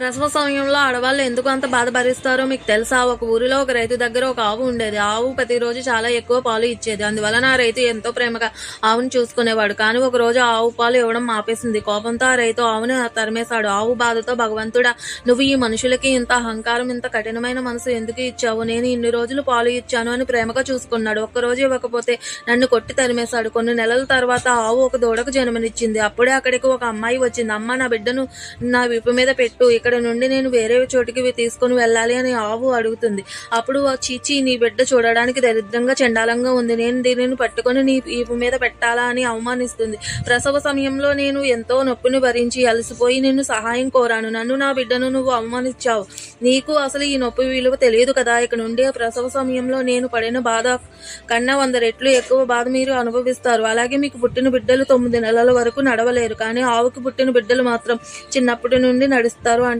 ప్రసవ సమయంలో ఆడవాళ్ళు ఎందుకు అంత బాధ భరిస్తారో మీకు తెలుసా? ఒక ఊరిలో ఒక రైతు దగ్గర ఒక ఆవు ఉండేది. ఆవు ప్రతిరోజు చాలా ఎక్కువ పాలు ఇచ్చేది. అందువలన ఆ రైతు ఎంతో ప్రేమగా ఆవును చూసుకునేవాడు. కానీ ఒక రోజు ఆవు పాలు ఇవ్వడం ఆపేసింది. కోపంతో ఆ రైతు ఆవును తరిమేశాడు. ఆవు బాధతో, భగవంతుడా, నువ్వు ఈ మనుషులకి ఇంత అహంకారం, ఇంత కఠినమైన మనసు ఎందుకు ఇచ్చావు? నేను ఇన్ని రోజులు పాలు ఇచ్చాను అని ప్రేమగా చూసుకున్నాడు. ఒక్కరోజు ఇవ్వకపోతే నన్ను కొట్టి తరిమేశాడు. కొన్ని నెలల తర్వాత ఆవు ఒక దూడకు జన్మనిచ్చింది. అప్పుడే అక్కడికి ఒక అమ్మాయి వచ్చింది. అమ్మ, నా బిడ్డను నా వీపు మీద పెట్టు, ఇక్కడ నుండి నేను వేరే చోటికి తీసుకుని వెళ్ళాలి అని ఆవు అడుగుతుంది. అప్పుడు చీచి, నీ బిడ్డ చూడడానికి దరిద్రంగా, చండాలంగా ఉంది. నేను దీనిని పట్టుకొని నీ వీపు మీద పెట్టాలా అని అవమానిస్తుంది. ప్రసవ సమయంలో నేను ఎంతో నొప్పిని భరించి అలసిపోయి నిన్ను సహాయం కోరాను. నన్ను, నా బిడ్డను నువ్వు అవమానించావు. నీకు అసలు ఈ నొప్పి విలువ తెలియదు కదా. ఇక నుండి ప్రసవ సమయంలో నేను పడిన బాధ కన్నా 100 రెట్లు ఎక్కువ బాధ మీరు అనుభవిస్తారు. అలాగే మీకు పుట్టిన బిడ్డలు 9 నెలల వరకు నడవలేరు, కానీ ఆవుకి పుట్టిన బిడ్డలు మాత్రం చిన్నప్పటి నుండి నడుస్తారు.